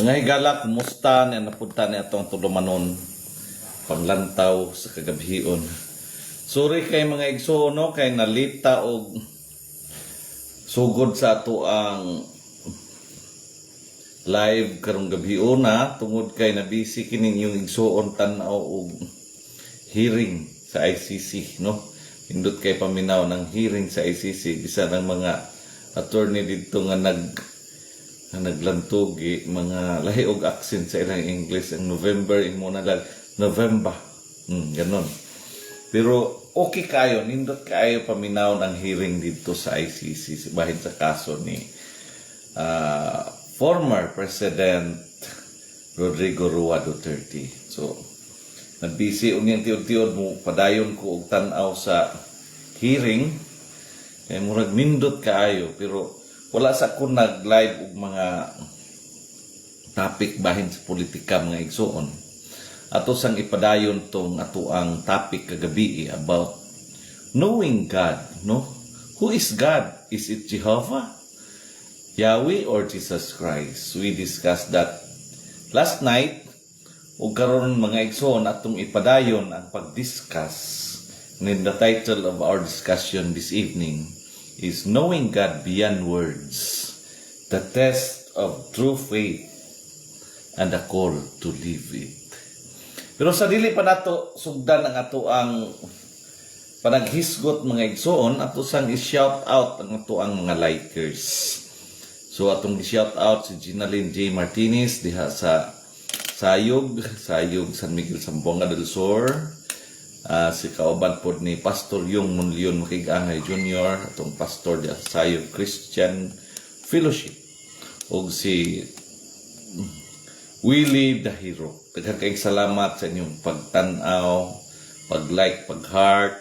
Mga higala, kumusta na napunta niya itong tulumanon panglantaw sa kagabhion. Sorry kay mga igsoon, no? Kay nalita og sugod sa ato ang live karong gabhion na tungod kay nabisi kining yung igsoon tan-aw og hearing sa ICC, no? Indot kay paminaw ng hearing sa ICC bisa ng mga attorney dito nga naglantugi mga lahi og accent sa ilang English ang November imo na lang November ganon. Pero okay kayo, nindot kayo paminaw ng hearing dito sa ICC bahin sa kaso ni former President Rodrigo Roa Duterte. So nabisi unyang tiod-tiod mo padayon ko og tan-aw sa hearing kay murag nindot kaayo pero wala sa ko nag-live og mga topic bahin sa politika mga igsoon. Ato sang ipadayon tong ato ang topic kagabi about knowing God, no? Who is God? Is it Jehovah, Yahweh, or Jesus Christ? We discussed that last night. Ug karon mga igsoon atong ipadayon ang pag-discuss. And the title of our discussion this evening is Knowing God Beyond Words, the Test of True Faith and the Call to Live It. Pero sa dili pa nato sugdan ang ato ang panaghisgot mga igsoon, ato sang i-shout out ang ato ang mga likers. So atong i-shout out si Ginaline J. Martinez diha sa Sayog San Miguel Zamboanga del Sur. Si kauban pod ni Pastor Yung Munlion Makigangay Jr. atong pastor di Sayog Christian Fellowship ug si Willie the Hero. Daghang kayong salamat sa inyong pagtan-aw, pag-like, pag-heart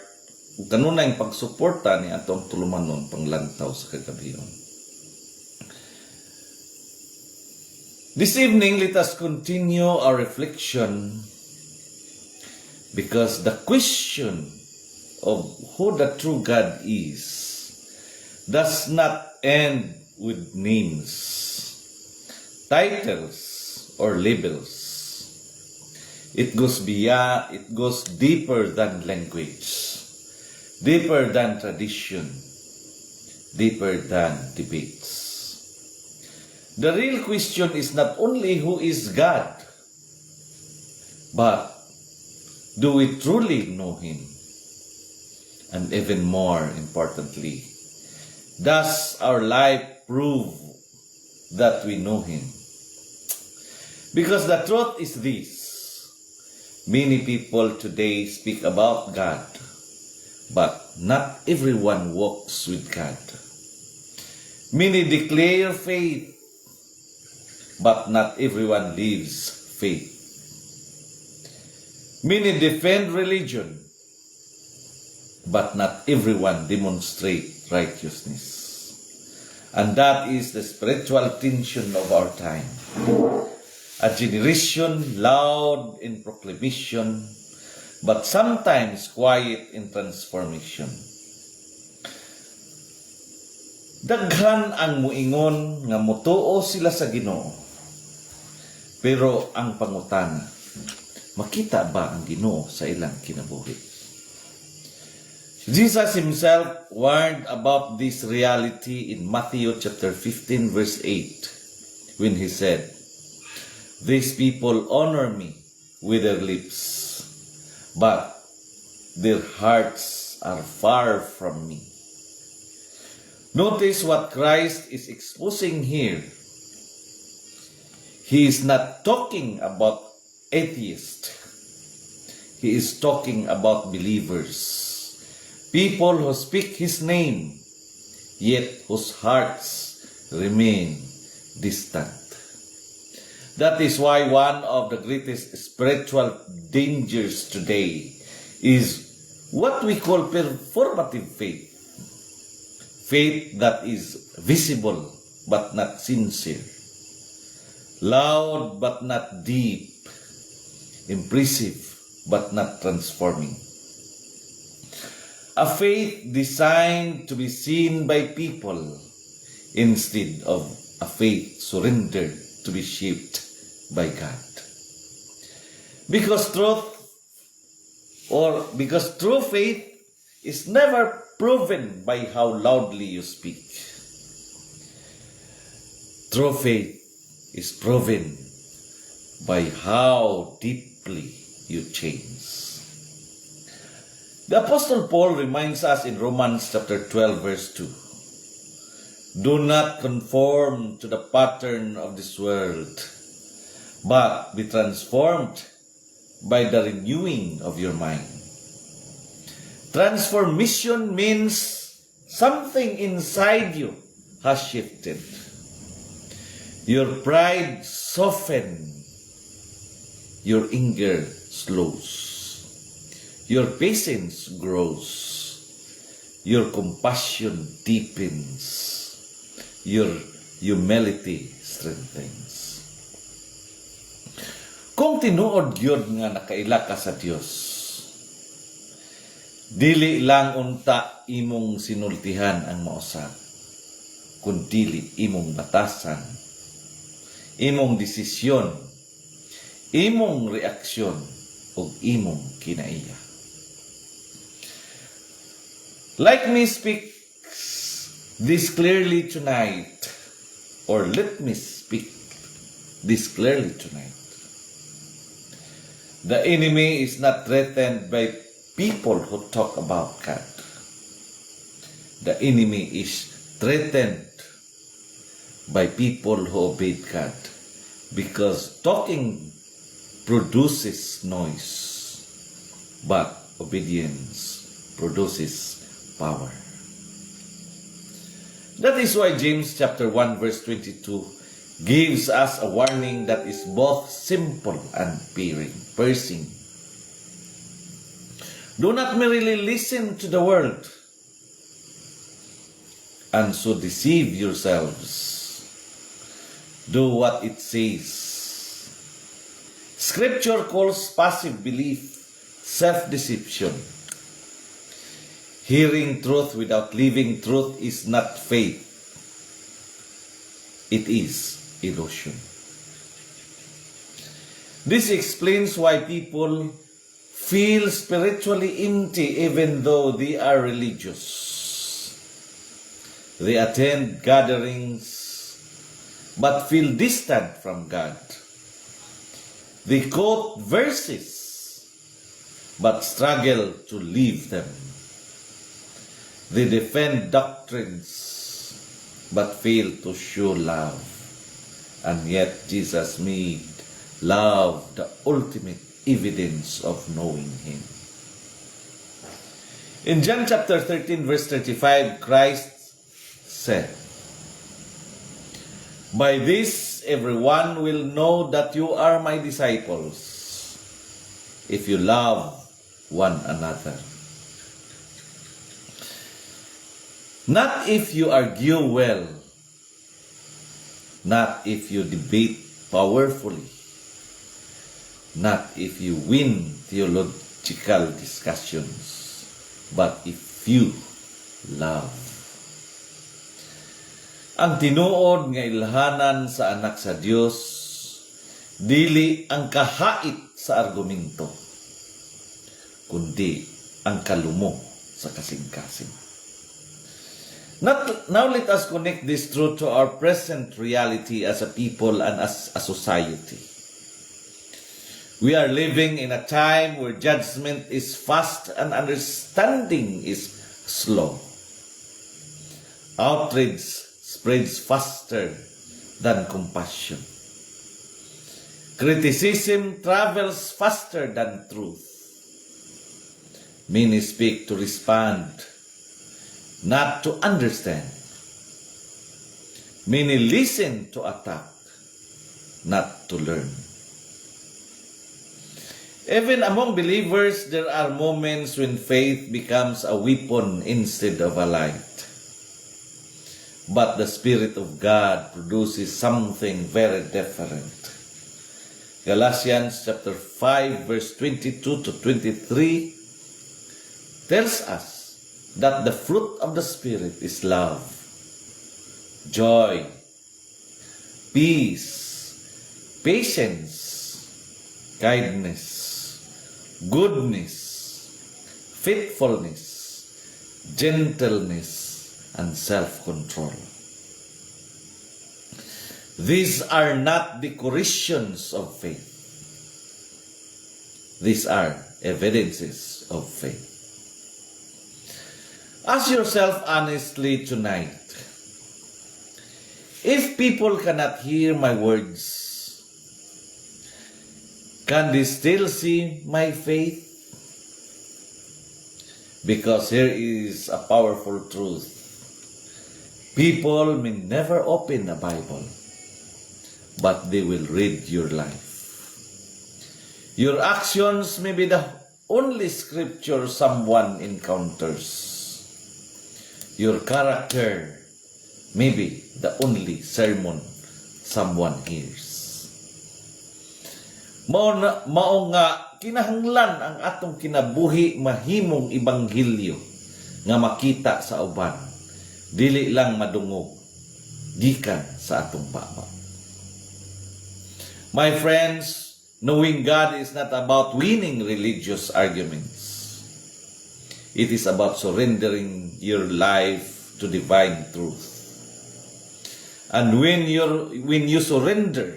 ug kanunay pagsuporta ni atong tulumanon panglantaw sa kagabhion. This evening, let us continue our reflection because the question of who the true God is does not end with names, titles, or labels. It goes beyond, it goes deeper than language, deeper than tradition, deeper than debates. The real question is not only who is God, but do we truly know Him? And even more importantly, does our life prove that we know Him? Because the truth is this: many people today speak about God, but not everyone walks with God. Many declare faith, but not everyone lives faith. Many defend religion, but not everyone demonstrates righteousness. And that is the spiritual tension of our time. A generation loud in proclamation, but sometimes quiet in transformation. Daghan ang muingon nga mutuo sila sa Ginoo. Pero ang pangutana, makita ba ang Ginoo sa ilang kinabuhi? Jesus himself warned about this reality in Matthew chapter 15 verse 8 when he said, "These people honor me with their lips, but their hearts are far from me." Notice what Christ is exposing here. He is not talking about atheists. He is talking about believers. People who speak His name, yet whose hearts remain distant. That is why one of the greatest spiritual dangers today is what we call performative faith. Faith that is visible but not sincere. Loud but not deep. Impressive but not transforming. A faith designed to be seen by people instead of a faith surrendered to be shaped by God. Because true faith is never proven by how loudly you speak. True faith is proven by how deeply you change. The Apostle Paul reminds us in Romans chapter 12 verse 2, do not conform to the pattern of this world, but be transformed by the renewing of your mind. Transformation means something inside you has shifted. Your pride softens, your anger slows, your patience grows, your compassion deepens, your humility strengthens. Kung tinuod yun nga nakaila ka sa Dios, dili lang unta imong sinultihan ang mausap, kundi imong batasan, imong desisyon, imong reaksyon, o imong kinaiya. Let me speak this clearly tonight, or let me speak this clearly tonight. The enemy is not threatened by people who talk about God. The enemy is threatened by people who obey God, because talking produces noise, but obedience produces power. That is why James chapter 1 verse 22 gives us a warning that is both simple and piercing. Do not merely listen to the world and so deceive yourselves. Do what it says. Scripture calls passive belief self-deception. Hearing truth without living truth is not faith. It is illusion. This explains why people feel spiritually empty even though they are religious. They attend gatherings but feel distant from God. They quote verses but struggle to live them. They defend doctrines but fail to show love. And yet Jesus made love the ultimate evidence of knowing Him. In John chapter 13 verse 35, Christ said, by this everyone will know that you are my disciples, if you love one another. Not if you argue well, not if you debate powerfully, not if you win theological discussions, but if you love. Ang tinuod nga ilhanan sa anak sa Dios, dili ang kahait sa argumento, kundi ang kalumo sa kasing-kasing. Now let us connect this truth to our present reality as a people and as a society. We are living in a time where judgment is fast and understanding is slow. Outrage spreads faster than compassion. Criticism travels faster than truth. Many speak to respond, not to understand. Many listen to attack, not to learn. Even among believers, there are moments when faith becomes a weapon instead of a light. But the Spirit of God produces something very different. Galatians chapter 5 verse 22 to 23 tells us that the fruit of the Spirit is love, joy, peace, patience, kindness, goodness, faithfulness, gentleness, and self-control. These are not decorations of faith. These are evidences of faith. Ask yourself honestly tonight, if people cannot hear my words, can they still see my faith? Because here is a powerful truth. People may never open a Bible, but they will read your life. Your actions may be the only scripture someone encounters. Your character may be the only sermon someone hears. Mao nga kinahanglan ang atong kinabuhi mahimong ibanghilyo nga makita sa uban, dili lang madungog gikan sa atong baba. My friends, knowing God is not about winning religious arguments. It is about surrendering your life to divine truth. And when you surrender,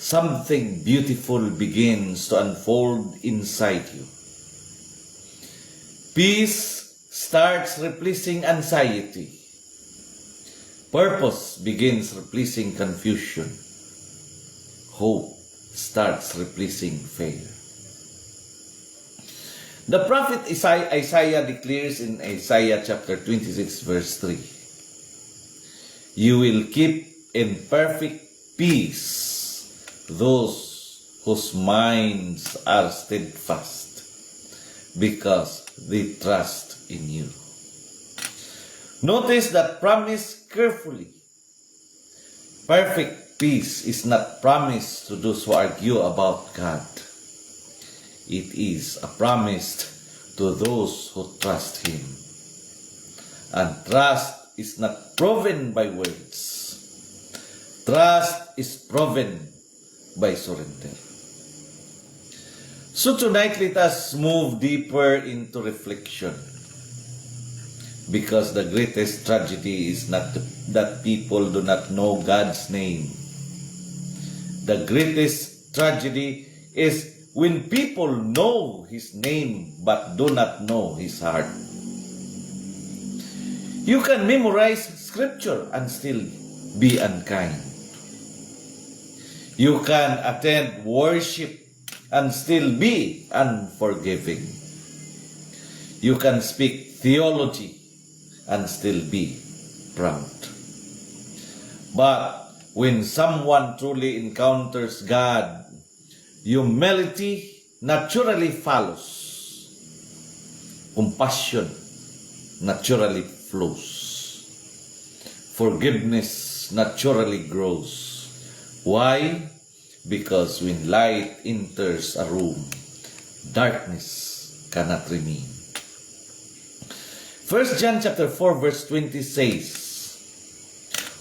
something beautiful begins to unfold inside you. Peace starts replacing anxiety. Purpose begins replacing confusion. Hope starts replacing fear. The prophet Isaiah declares in Isaiah chapter 26 verse 3, "You will keep in perfect peace those whose minds are steadfast, because they trust in you." Notice that promise carefully. Perfect peace is not promised to those who argue about God. It is a promise to those who trust Him. And trust is not proven by words. Trust is proven by surrender. So tonight, let us move deeper into reflection. Because the greatest tragedy is not that people do not know God's name. The greatest tragedy is when people know His name but do not know His heart. You can memorize scripture and still be unkind. You can attend worship and still be unforgiving. You can speak theology and still be proud. But when someone truly encounters God, humility naturally follows. Compassion naturally flows. Forgiveness naturally grows. Why? Because when light enters a room, darkness cannot remain. 1 John chapter 4 verse 20 says,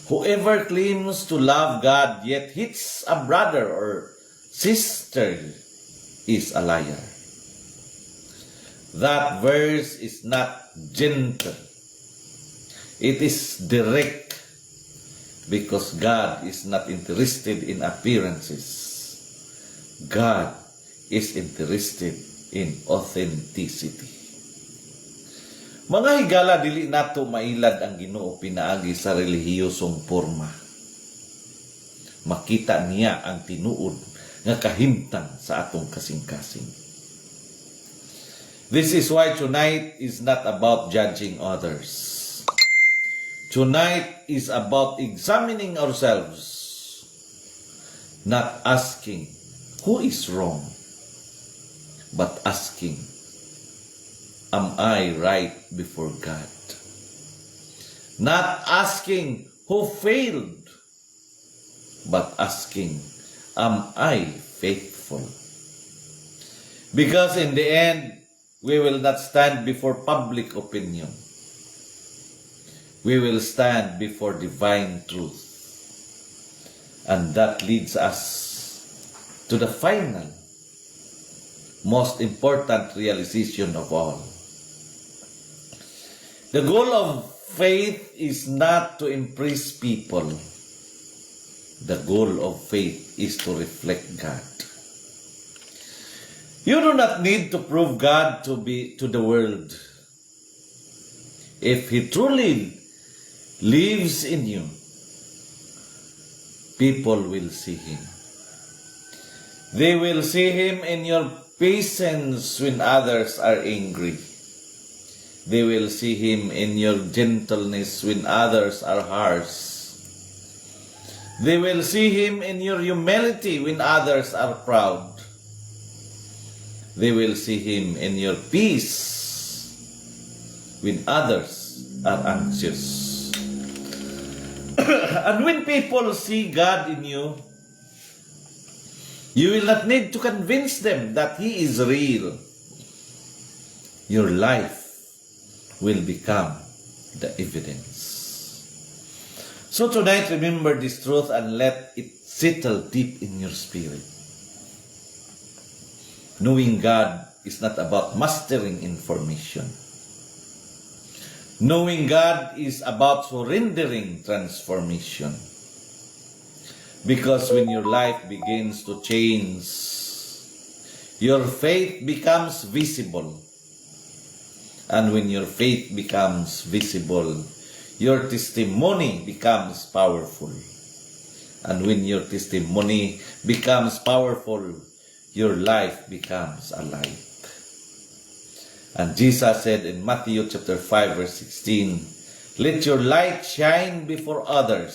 "Whoever claims to love God yet hates a brother or sister is a liar." That verse is not gentle. It is direct, because God is not interested in appearances. God is interested in authenticity. Mga higala, dili nato mailad ang Ginoo pinaagi sa relihiyosong porma. Makita niya ang tinuod nga kahimtang sa atong kasing-kasing. This is why tonight is not about judging others. Tonight is about examining ourselves, not asking who is wrong, but asking, am I right before God? Not asking who failed, but asking, am I faithful? Because in the end, we will not stand before public opinion. We will stand before divine truth. And that leads us to the final, most important realization of all. The goal of faith is not to impress people. The goal of faith is to reflect God. You do not need to prove God to the world. If He truly lives in you, people will see Him. They will see Him in your patience when others are angry. They will see Him in your gentleness when others are harsh. They will see Him in your humility when others are proud. They will see Him in your peace when others are anxious. And when people see God in you, you will not need to convince them that He is real. Your life will become the evidence. So tonight, remember this truth and let it settle deep in your spirit. Knowing God is not about mastering information. Knowing God is about surrendering transformation. Because when your life begins to change, your faith becomes visible. And when your faith becomes visible, your testimony becomes powerful. And when your testimony becomes powerful, your life becomes a light. And Jesus said in Matthew chapter 5 verse 16, "Let your light shine before others,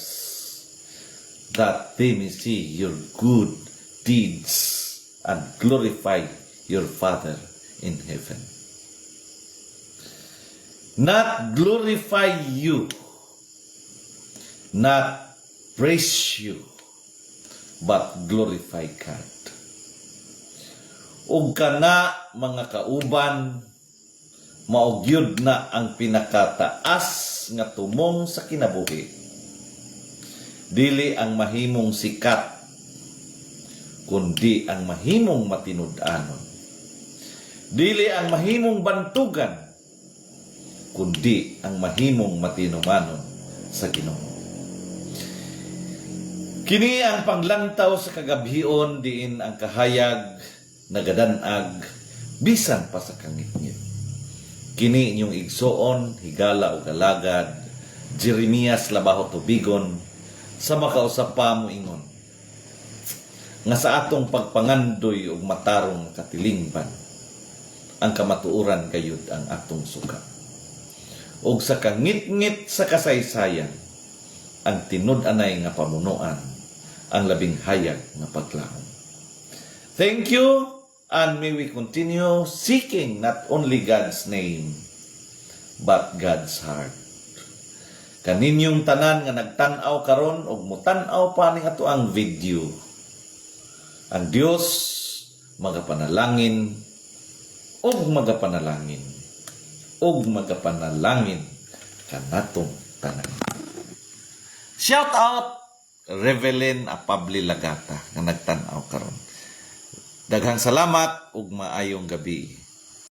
that they may see your good deeds and glorify your Father in heaven." Not glorify you, not praise you, but glorify God. Ug kana mga kauban, maugyod na ang pinakataas nga tumong sa kinabuhi. Dili ang mahimong sikat, kundi ang mahimong matinud-anon. Dili ang mahimong bantugan, kundi ang mahimong matinumanon sa Ginoo. Kini ang panglantaw sa kagabhion diin ang kahayag nagadanag bisan pa sa kangit-ngit. Kini inyong igsoon, higala o galagad, Jeremias labaho tubigon, sa makausap pa mo ingon, nga sa atong pagpangandoy og matarong katilingban, ang kamatuoran gayud ang atong suka. Og sa kangit-ngit sa kasaysayan, ang tinud-anay nga pamunuan, ang labing hayag nga paglaom. Thank you, and may we continue seeking not only God's name, but God's heart. Kaninyong tanan nga nagtanaw karon og mutanaw pa ning ato ang video. Ang Dios magapanalangin og magapanalangin og magapanalangin kanatong tanan. Shout out Revelyn Apabli Lagata nga nagtanaw karon. Daghang salamat ug maayong gabi.